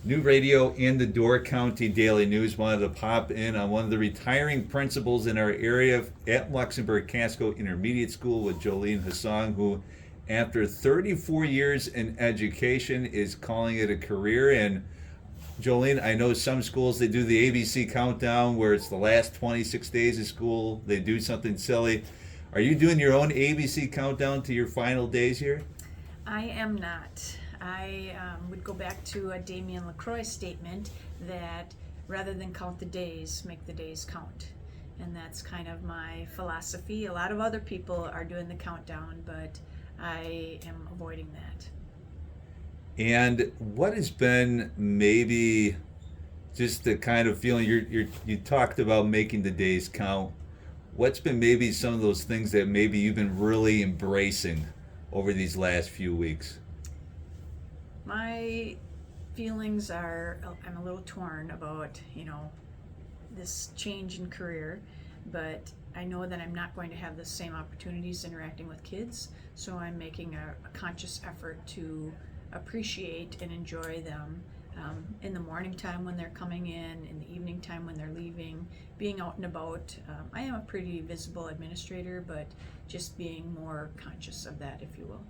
New Radio and the Door County Daily News wanted to pop in on one of the retiring principals in our area at Luxemburg-Casco Intermediate School with Jolene Hussong, who, after 34 years in education, is calling it a career. And Jolene, I know some schools, they do the ABC countdown where it's the last 26 days of school. They do something silly. Are you doing your own ABC countdown to your final days here? I am not. I would go back to a Damien LaCroix statement that rather than count the days, make the days count. And that's kind of my philosophy. A lot of other people are doing the countdown, but I am avoiding that. And what has been maybe just the kind of feeling you talked about making the days count? What's been maybe some of those things that maybe you've been really embracing over these last few weeks? My feelings are, I'm a little torn about, this change in career, but I know that I'm not going to have the same opportunities interacting with kids, so I'm making a conscious effort to appreciate and enjoy them in the morning time when they're coming in the evening time when they're leaving, being out and about. I am a pretty visible administrator, but just being more conscious of that, if you will.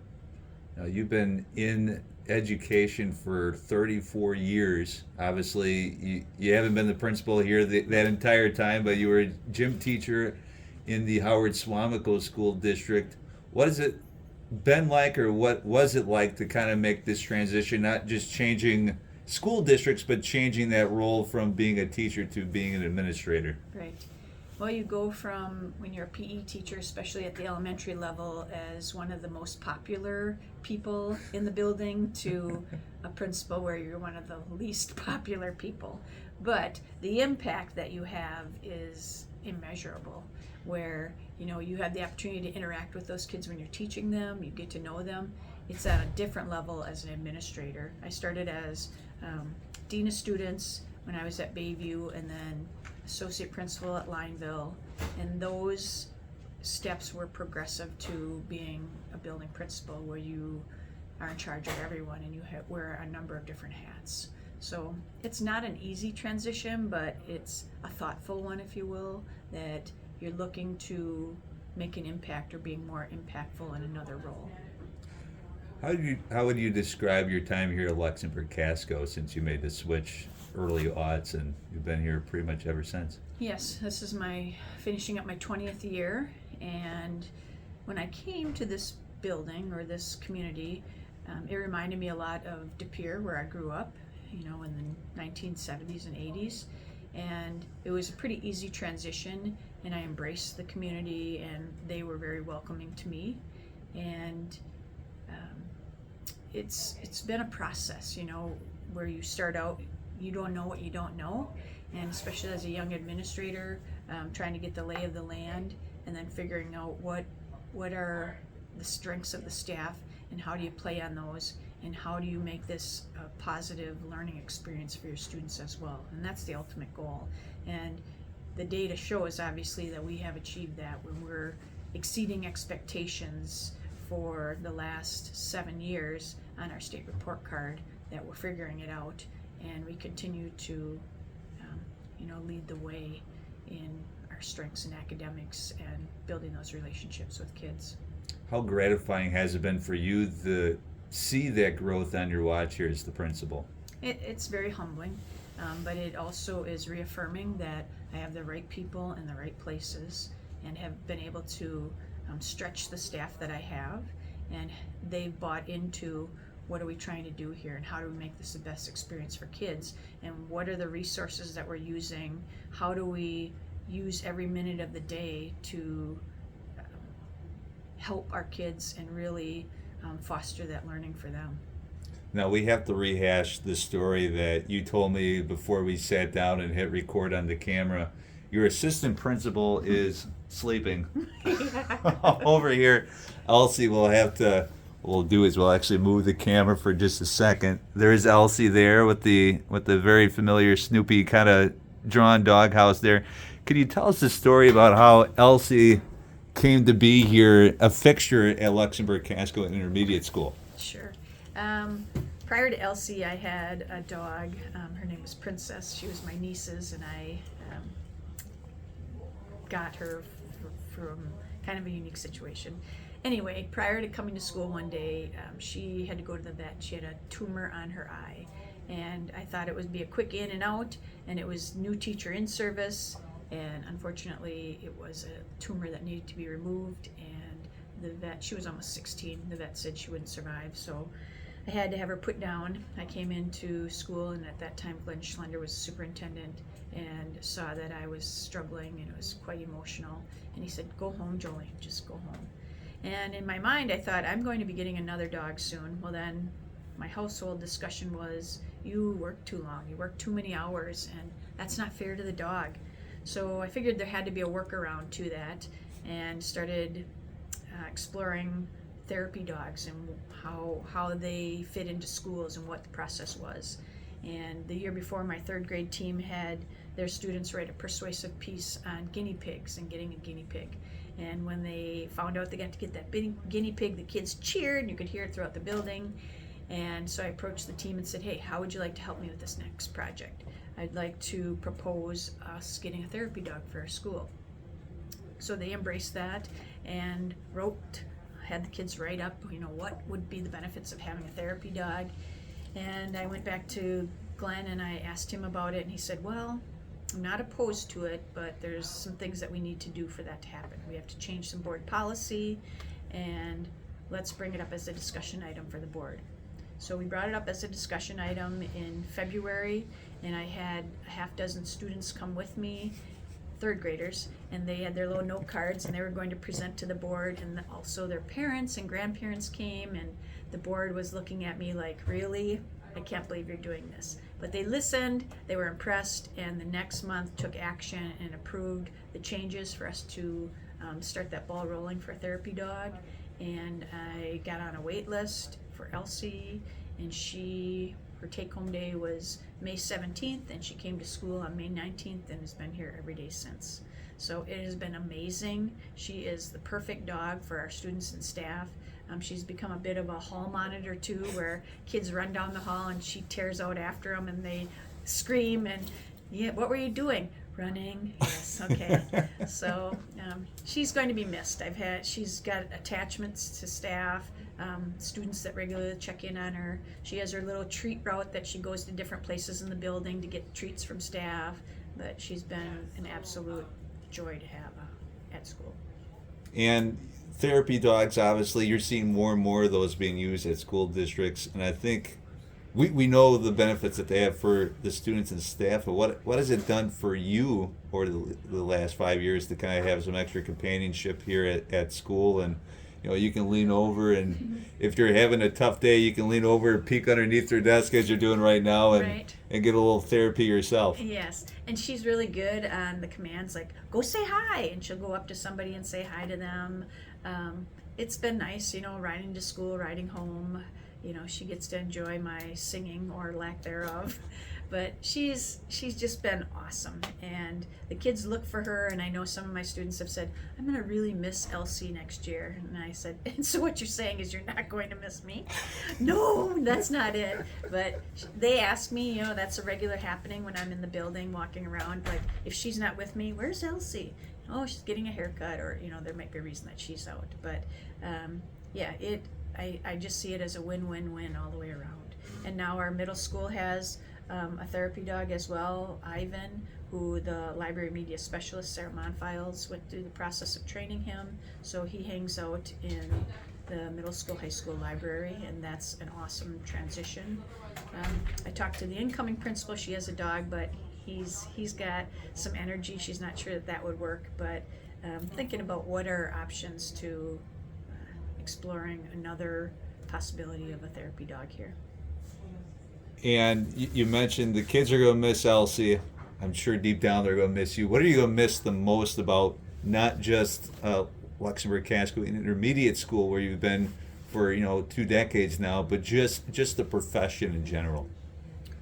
Now, you've been in education for 34 years. Obviously, you haven't been the principal here that entire time, but you were a gym teacher in the Howard-Swamico School District. What has it been like, or what was it like to kind of make this transition, not just changing school districts, but changing that role from being a teacher to being an administrator? Right. Well, you go from when you're a PE teacher, especially at the elementary level, as one of the most popular people in the building to a principal where you're one of the least popular people. But the impact that you have is immeasurable, where you have the opportunity to interact with those kids when you're teaching them, you get to know them. It's at a different level as an administrator. I started as dean of students when I was at Bayview, and then associate principal at Lineville, and those steps were progressive to being a building principal where you are in charge of everyone and you wear a number of different hats. So it's not an easy transition, but it's a thoughtful one, if you will, that you're looking to make an impact or being more impactful in another role. How would you describe your time here at Luxemburg-Casco since you made the switch early aughts and you've been here pretty much ever since? Yes, this is finishing up my 20th year, and when I came to this building or this community, it reminded me a lot of De Pere, where I grew up, in the 1970s and 80s, and it was a pretty easy transition, and I embraced the community, and they were very welcoming to me, and it's been a process, where you start out, you don't know what you don't know, and especially as a young administrator, trying to get the lay of the land, and then figuring out what are the strengths of the staff, and how do you play on those, and how do you make this a positive learning experience for your students as well. And that's the ultimate goal. And the data shows obviously that we have achieved that when we're exceeding expectations for the last 7 years on our state report card, that we're figuring it out, and we continue to lead the way in our strengths in academics and building those relationships with kids. How gratifying has it been for you to see that growth on your watch here as the principal? It's very humbling, but it also is reaffirming that I have the right people in the right places and have been able to stretch the staff that I have, and they've bought into what are we trying to do here, and how do we make this the best experience for kids, and what are the resources that we're using, how do we use every minute of the day to help our kids and really foster that learning for them. Now, we have to rehash the story that you told me before we sat down and hit record on the camera. Your assistant principal is sleeping over here. Elsie will have to, what we'll do is we'll actually move the camera for just a second. There's Elsie there with the very familiar Snoopy kind of drawn doghouse there. Could you tell us the story about how Elsie came to be here, a fixture at Luxemburg-Casco Intermediate School? Sure. prior to Elsie, I had a dog. Her name was Princess. She was my niece's, and I got her from kind of a unique situation. Anyway, prior to coming to school one day, she had to go to the vet. She had a tumor on her eye, and I thought it would be a quick in and out, and it was new teacher in service, and unfortunately it was a tumor that needed to be removed, and the vet, she was almost 16, the vet said she wouldn't survive, so I had to have her put down. I came into school, and at that time Glenn Schlender was superintendent and saw that I was struggling and it was quite emotional, and he said, "Go home, Jolene, just go home." And in my mind, I thought, I'm going to be getting another dog soon. Well, then my household discussion was, you work too long, you work too many hours, and that's not fair to the dog. So I figured there had to be a workaround to that, and started exploring therapy dogs and how they fit into schools and what the process was. And the year before, my third grade team had their students write a persuasive piece on guinea pigs and getting a guinea pig. And when they found out they got to get that guinea pig, the kids cheered, and you could hear it throughout the building. And so I approached the team and said, "Hey, how would you like to help me with this next project? I'd like to propose us getting a therapy dog for our school." So they embraced that and had the kids write up, what would be the benefits of having a therapy dog. And I went back to Glenn and I asked him about it, and he said, "Well, I'm not opposed to it, but there's some things that we need to do for that to happen. We have to change some board policy, and let's bring it up as a discussion item for the board." So we brought it up as a discussion item in February, and I had a half dozen students come with me, third graders, and they had their little note cards, and they were going to present to the board, and also their parents and grandparents came, and the board was looking at me like, "Really? I can't believe you're doing this." But they listened, they were impressed, and the next month took action and approved the changes for us to start that ball rolling for a therapy dog. And I got on a wait list for Elsie, and her take-home day was May 17th, and she came to school on May 19th and has been here every day since. So it has been amazing. She is the perfect dog for our students and staff. She's become a bit of a hall monitor too, where kids run down the hall and she tears out after them and they scream and, "Yeah, what were you doing?" "Running." "Yes, okay." So she's going to be missed. She's got attachments to staff, students that regularly check in on her. She has her little treat route that she goes to different places in the building to get treats from staff, but she's been an absolute joy to have at school. And therapy dogs, obviously, you're seeing more and more of those being used at school districts, and I think we know the benefits that they have for the students and staff, but what has it done for you over the last 5 years to kind of have some extra companionship here at school? And you can lean over, and if you're having a tough day, you can lean over and peek underneath their desk as you're doing right now, and get a little therapy yourself. Yes, and she's really good on the commands, like, "Go say hi," and she'll go up to somebody and say hi to them. It's been nice, riding to school, riding home. She gets to enjoy my singing or lack thereof. But she's just been awesome, and the kids look for her, and I know some of my students have said, "I'm going to really miss Elsie next year." And I said, "And so what you're saying is you're not going to miss me?" "No, that's not it." But they ask me, that's a regular happening when I'm in the building walking around, like, if she's not with me, "Where's Elsie?" "Oh, she's getting a haircut," or there might be a reason that she's out. But I just see it as a win-win-win all the way around. And now our middle school has a therapy dog as well, Ivan, who the library media specialist, Sarah Monfiles, went through the process of training him. So he hangs out in the middle school, high school library, and that's an awesome transition. I talked to the incoming principal. She has a dog, but he's got some energy. She's not sure that would work, but thinking about what are options to exploring another possibility of a therapy dog here. And you mentioned the kids are going to miss Elsie. I'm sure deep down they're going to miss you. What are you going to miss the most about not just Luxemburg-Casco Intermediate School, where you've been for 2 decades now, but just the profession in general?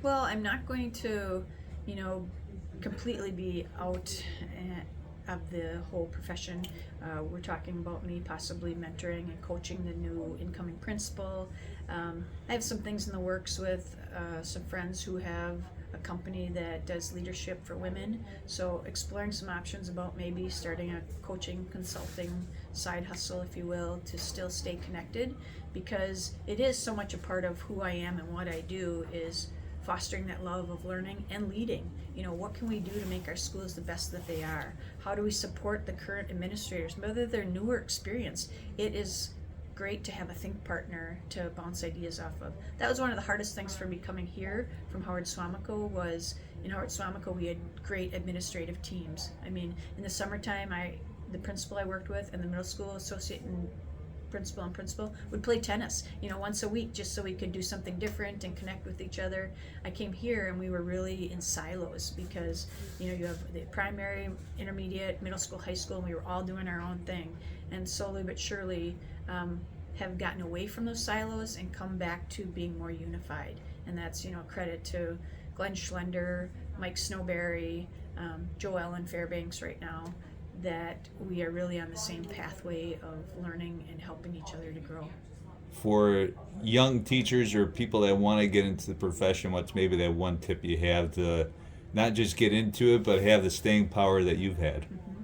Well, I'm not going to, completely be out of the whole profession. We're talking about me possibly mentoring and coaching the new incoming principal. I have some things in the works with some friends who have a company that does leadership for women. So exploring some options about maybe starting a coaching, consulting side hustle, if you will, to still stay connected, because it is so much a part of who I am and what I do is fostering that love of learning and leading. You know, what can we do to make our schools the best that they are? How do we support the current administrators, whether they're new or experienced? It is great to have a think partner to bounce ideas off of. That was one of the hardest things for me coming here from Howard Swamico. Was in Howard Swamico we had great administrative teams. I mean, in the summertime, the principal I worked with and the middle school associate and principal would play tennis, you know, once a week, just so we could do something different and connect with each other. I came here and we were really in silos because, you know, you have the primary, intermediate, middle school, high school, and we were all doing our own thing. And slowly but surely have gotten away from those silos and come back to being more unified. And that's, you know, credit to Glenn Schlender, Mike Snowberry, Joe Ellen Fairbanks right now, that we are really on the same pathway of learning and helping each other to grow. For young teachers or people that want to get into the profession, what's maybe that one tip you have to not just get into it, but have the staying power that you've had? Mm-hmm.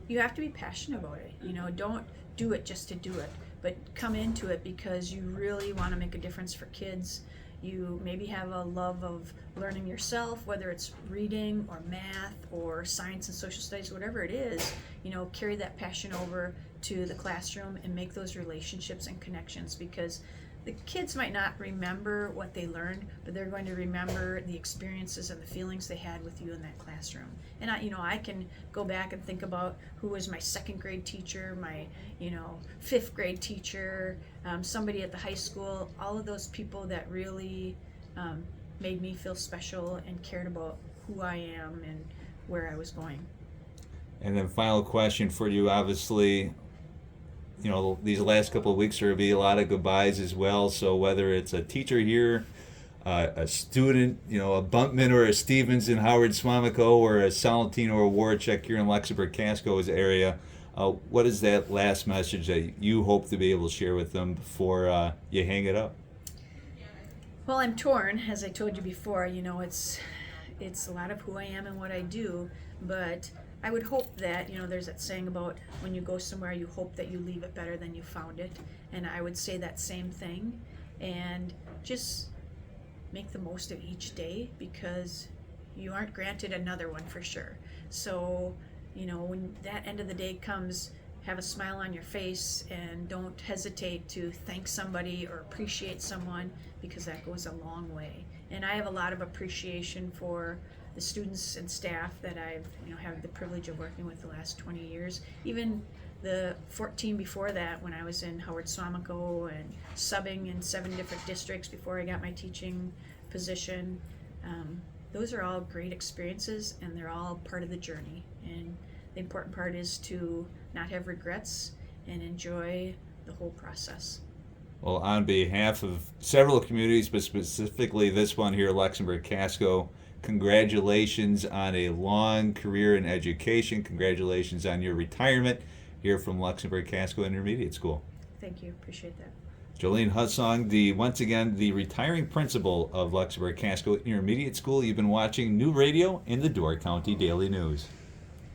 You have to be passionate about it. You know, don't do it just to do it, but come into it because you really want to make a difference for kids. You maybe have a love of learning yourself, whether it's reading or math or science and social studies, whatever it is, you know, carry that passion over to the classroom and make those relationships and connections, because the kids might not remember what they learned, but they're going to remember the experiences and the feelings they had with you in that classroom. And I can go back and think about who was my second grade teacher, my, fifth grade teacher, somebody at the high school, all of those people that really made me feel special and cared about who I am and where I was going. And then final question for you, obviously, these last couple of weeks there will be a lot of goodbyes as well. So whether it's a teacher here, a student, a Buntman or a Stevens in Howard Swamico, or a Salentino or a Warcheck here in Luxemburg-Casco's area, what is that last message that you hope to be able to share with them before you hang it up? Well, I'm torn, as I told you before. It's a lot of who I am and what I do, but I would hope that, there's that saying about when you go somewhere, you hope that you leave it better than you found it. And I would say that same thing. And just make the most of each day, because you aren't granted another one for sure. So, when that end of the day comes, have a smile on your face and don't hesitate to thank somebody or appreciate someone, because that goes a long way. And I have a lot of appreciation for the students and staff that I've had the privilege of working with the last 20 years. Even the 14 before that, when I was in Howard Swamico and subbing in 7 different districts before I got my teaching position. Those are all great experiences, and they're all part of the journey. And the important part is to not have regrets and enjoy the whole process. Well, on behalf of several communities, but specifically this one here, Luxemburg-Casco, congratulations on a long career in education. Congratulations on your retirement here from Luxemburg-Casco Intermediate School. Thank you. Appreciate that. Jolene Hussong, once again, the retiring principal of Luxemburg-Casco Intermediate School. You've been watching New Radio in the Door County Daily News.